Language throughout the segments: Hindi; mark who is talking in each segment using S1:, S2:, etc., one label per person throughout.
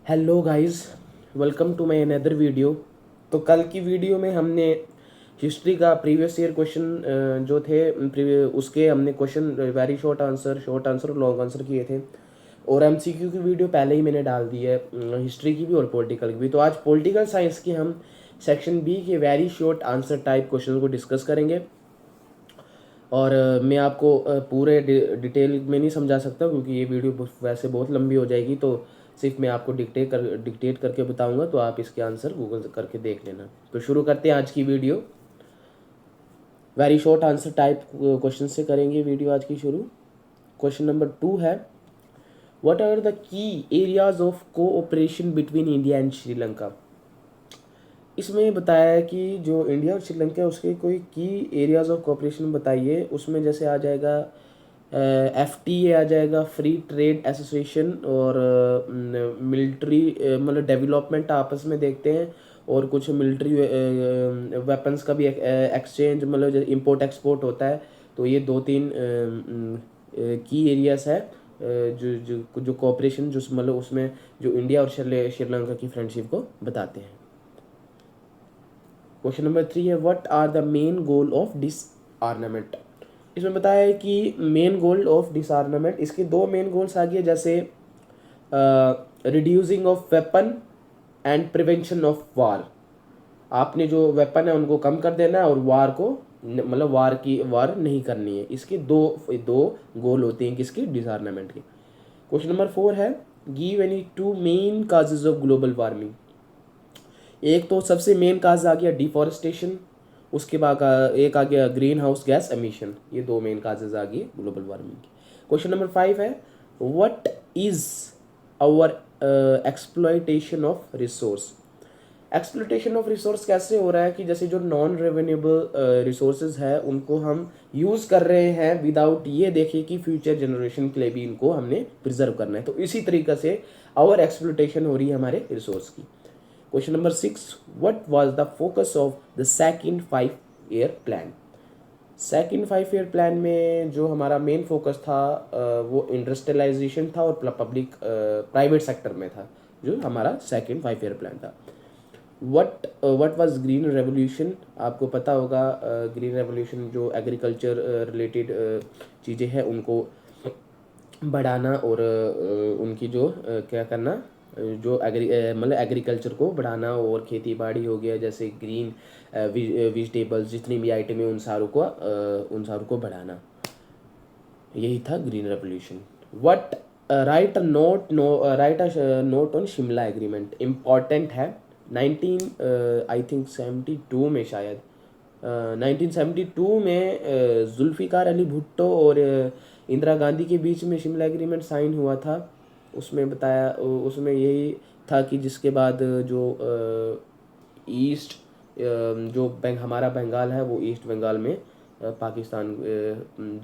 S1: Hello guys, welcome to my another video. तो कल की वीडियो में हमने हिस्ट्री का प्रीवियस ईयर क्वेश्चन जो थे उसके हमने क्वेश्चन वेरी शॉर्ट आंसर और लॉन्ग आंसर किए थे। और एमसीक्यू की वीडियो पहले ही मैंने डाल दी है, हिस्ट्री की भी और पॉलिटिकल की भी। तो आज पॉलिटिकल साइंस की हम सेक्शन बी के very short answer type question को डिस्कस करेंगे। और मैं आपको पूरे डिटेल में नहीं समझा सकता क्योंकि ये वीडियो वैसे बहुत लंबी हो जाएगी। तो सिर्फ मैं आपको डिक्टेट करके बताऊंगा, तो आप इसके आंसर गूगल करके देख लेना। तो शुरू करते हैं आज की video. Very short answer type question से करेंगे वीडियो आज की शुरू। क्वेश्चन नंबर 2 है, what are the key areas of cooperation between India and Sri Lanka. इसमें बताया है कि जो इंडिया और श्रीलंका है उसके कोई की एरियाज ऑफ कोऑपरेशन बताइए। उसमें जैसे आ जाएगा एफटीए, आ जाएगा फ्री ट्रेड एसोसिएशन, और मिलिट्री मतलब डेवलपमेंट आपस में देखते हैं, और कुछ मिलिट्री वेपन्स का भी एक्सचेंज, मतलब जैसे इंपोर्ट एक्सपोर्ट होता है। तो ये दो तीन की एरियाज है जो जो जो कोऑपरेशन जो मतलब उसमें जो इंडिया और श्रीलंका की फ्रेंडशिप को बताते हैं। क्वेश्चन नंबर 3 है, what are the main goal of disarmament. इसमें बताया है कि मेन गोल ऑफ डिसआर्मामेंट, इसके दो मेन गोल्स आ गए, जैसे reducing of weapon and prevention of war. आपने जो वेपन है उनको कम कर देना है, और वार को मतलब वार नहीं करनी है। इसके दो दो गोल होते हैं किसके, डिसआर्मामेंट के। क्वेश्चन नंबर 4 है, give any two main causes of global warming. एक तो सबसे मेन काज आ गया डिफॉरेस्टेशन, उसके बाद एक आ गया ग्रीन हाउस गैस एमिशन। ये दो मेन काजेज आ गए ग्लोबल वार्मिंग की। क्वेश्चन नंबर 5 है, what is our exploitation of resource. Exploitation of resource कैसे हो रहा है कि जैसे जो नॉन रेवेन्यूएबल रिसोर्सेज है उनको हम यूज़ कर रहे हैं विदाउट ये देखिए कि फ्यूचर जनरेशन के लिए भी इनको हमने प्रिजर्व करना है। तो इसी तरीके से आवर एक्सप्लोटेशन हो रही है हमारे रिसोर्स की। Question number 6, what was the focus of the second 5 year plan. Second 5 year plan में जो हमारा मेन फोकस था वो इंडस्ट्रियलाइजेशन था और पब्लिक प्राइवेट सेक्टर में था, जो हमारा सेकंड 5 ईयर प्लान था। What was green revolution. आपको पता होगा ग्रीन रेवोल्यूशन जो एग्रीकल्चर रिलेटेड चीज़ें हैं उनको बढ़ाना, और उनकी जो क्या करना, जो मतलब एग्रीकल्चर को बढ़ाना, और खेती बाड़ी हो गया, जैसे ग्रीन वेजिटेबल्स जितनी भी आइटम है उन सारों को बढ़ाना। यही था green revolution. What right a note on Shimla agreement, important है। 19 आई थिंक 72 में शायद 1972 में जुल्फ़िकार अली भुट्टो और इंदिरा गांधी के बीच में शिमला एग्रीमेंट साइन हुआ था। उसमें बताया, उसमें यही था कि जिसके बाद जो ईस्ट जो हमारा बंगाल है वो ईस्ट बंगाल में पाकिस्तान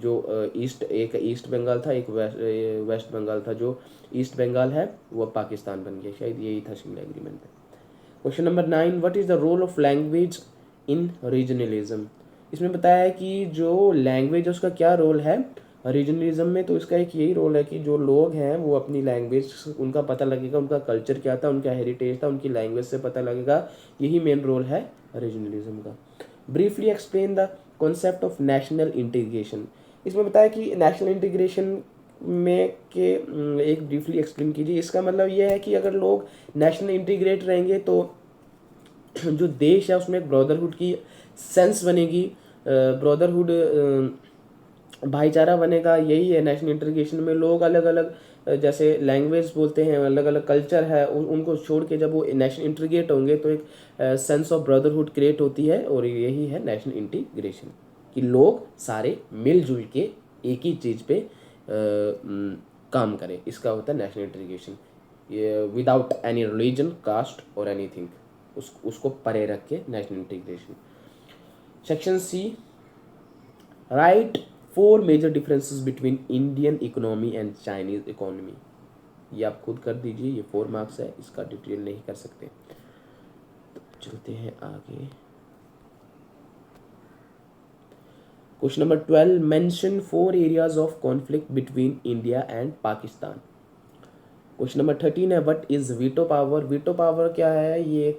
S1: जो ईस्ट, एक ईस्ट बंगाल था, एक वेस्ट बंगाल था। जो ईस्ट बंगाल है वो पाकिस्तान बन गया, शायद यही था Shimla agreement. Question number 9, what is the role of language in regionalism. इसमें बताया है कि जो लैंग्वेज है उसका क्या रोल है रीजनलिज्म में। तो इसका एक यही रोल है कि जो लोग हैं वो अपनी लैंग्वेज, उनका पता लगेगा, उनका कल्चर क्या था, उनका हेरिटेज था, उनकी लैंग्वेज से पता लगेगा। यही मेन रोल है रीजनलिज्म का। Briefly explain the concept of national integration. इसमें बताया कि नेशनल इंटीग्रेशन में के एक ब्रीफली एक्सप्लेन कीजिए। इसका मतलब यह है कि अगर लोग नेशनल इंटीग्रेट रहेंगे तो जो देश है उसमें एक ब्रदरहुड की सेंस बनेगी, ब्रदरहुड भाईचारा बनेगा। यही है नेशनल इंटीग्रेशन में। लोग अलग अलग जैसे लैंग्वेज बोलते हैं, अलग अलग कल्चर है, उनको छोड़ के जब वो नेशनल इंटीग्रेट होंगे तो एक सेंस ऑफ ब्रदरहुड क्रिएट होती है। और यही है नेशनल इंटीग्रेशन, कि लोग सारे मिलजुल के एक ही चीज़ पे काम करें। इसका होता है national integration, without any religion, caste और एनीथिंग, उसको परे रख के national integration. Section C, write 4 major differences between Indian economy and Chinese economy. ये आप खुद कर दीजिए, ये 4 मार्क्स है, इसका डिटेल नहीं कर सकते। तो चलते हैं आगे। Question number 12, mention 4 areas of conflict between India and Pakistan. Question number 13 है, what is veto power. Veto power क्या है, ये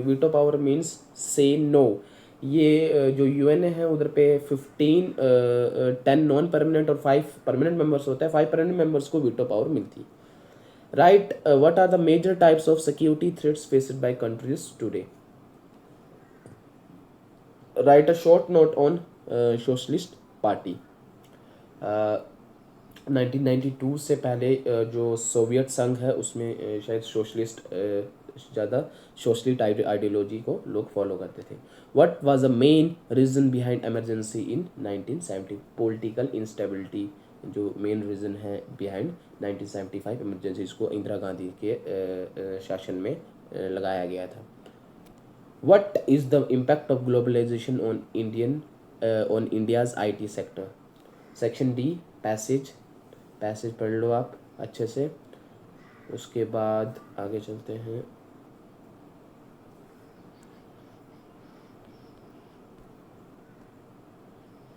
S1: वीटो पावर मीन्स से नो। ये जो यूएन है उधर पे 10 नॉन परमानेंट और 5 परमानेंट मेंबर्स होता है, 5 परमानेंट मेंबर्स को वीटो पावर मिलती। Right, what are the major types of security threats faced by countries today. Write a short note on socialist party. 1992 से पहले जो सोवियत संघ है उसमें शायद सोशलिस्ट ज़्यादा सोशलिस्ट आइडियोलॉजी को लोग फॉलो करते थे। What was the main reason behind emergency in 1970। Political instability जो मेन रीज़न है बिहाइंड 1975 इमरजेंसी, इसको इंदिरा गांधी के शासन में लगाया गया था। What is the impact of globalization on India's IT sector? Section D passage पढ़ लो आप अच्छे से। उसके बाद आगे चलते हैं।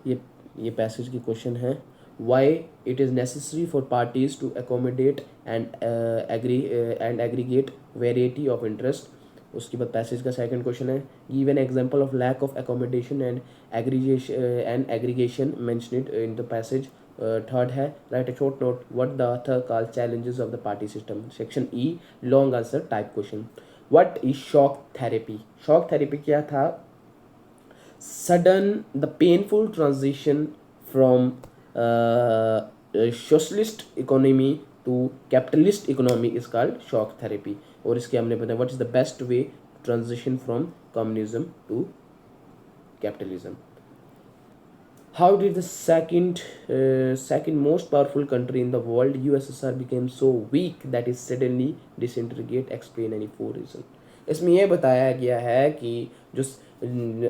S1: ये पैसेज की क्वेश्चन है, why it is necessary for parties to accommodate and aggregate variety of interest. उसके बाद पैसेज का सेकंड क्वेश्चन है, give an example of lack of accommodation and aggregation mentioned in the passage. Third है, write a short note what the author call challenges of the party system. Section E long answer type question. What is shock therapy. Shock therapy क्या था, sudden the painful transition from socialist economy to capitalist economy is called shock therapy। और इसके हमने बताया what is the best way to transition from communism to capitalism। How did the second most powerful country in the world USSR became so weak that it suddenly disintegrate, explain any 4 reason। इसमें यह बताया गया है कि जो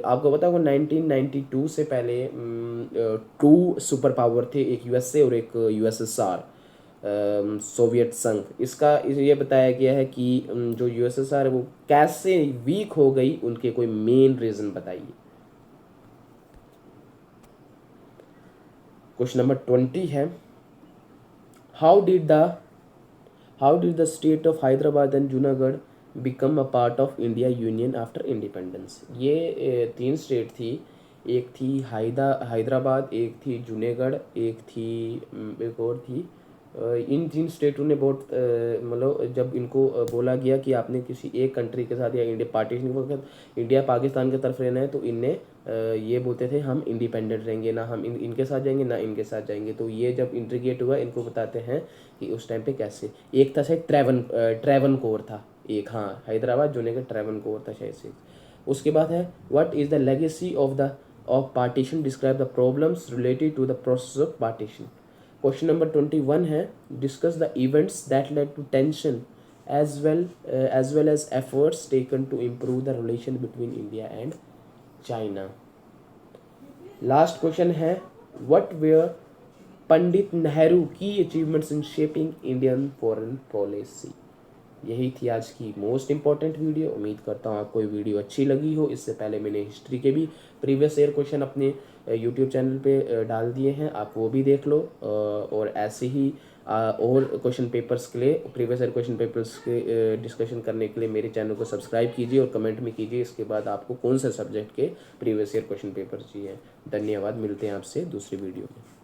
S1: आपको पता होगा 1992 से पहले 2 सुपर पावर थे, एक यूएसए और एक यूएसएसआर सोवियत संघ। इसका ये बताया गया है कि जो यूएसएसआर है वो कैसे वीक हो गई, उनके कोई मेन रीज़न बताइए। क्वेश्चन नंबर 20 है, how did the state of Hyderabad and Junagadh become a part of India union after independence. ये 3 स्टेट थी, एक थी हैदराबाद, एक थी जूनागढ़, एक और थी। इन 3 स्टेटों ने बहुत मतलब जब इनको बोला गया कि आपने किसी एक कंट्री के साथ या इंडिया पार्टीशन वक्त इंडिया पाकिस्तान की तरफ रहना है, तो इनने ये बोलते थे हम इंडिपेंडेंट रहेंगे, ना हम इनके साथ जाएंगे ना इनके साथ जाएंगे। तो ये जब इंटीग्रेट हुआ, इनको बताते हैं कि उस टाइम पे कैसे। एक था शायद ट्रेवन कोर था एक, हाँ हैदराबाद जूनागढ़ ट्रेवन कोर था शायद से। उसके बाद है, what is the legacy of partition, describe the problems related to the process of partition. Question number 21 है, discuss the events that led to tension as well as efforts taken to improve the relation between India and China। Last question है, व्हाट वेयर पंडित नेहरू की achievements in shaping Indian foreign policy. यही थी आज की मोस्ट इंपॉर्टेंट वीडियो। उम्मीद करता हूँ आपको ये वीडियो अच्छी लगी हो। इससे पहले मैंने हिस्ट्री के भी प्रीवियस ईयर क्वेश्चन अपने यूट्यूब चैनल पे डाल दिए हैं, आप वो भी देख लो। और ऐसे ही और क्वेश्चन पेपर्स के लिए, प्रीवियस ईयर क्वेश्चन पेपर्स के डिस्कशन करने के लिए मेरे चैनल को सब्सक्राइब कीजिए और कमेंट में कीजिए इसके बाद आपको कौन से सब्जेक्ट के प्रीवियस ईयर क्वेश्चन पेपर चाहिए। धन्यवाद, मिलते हैं आपसे दूसरी वीडियो में।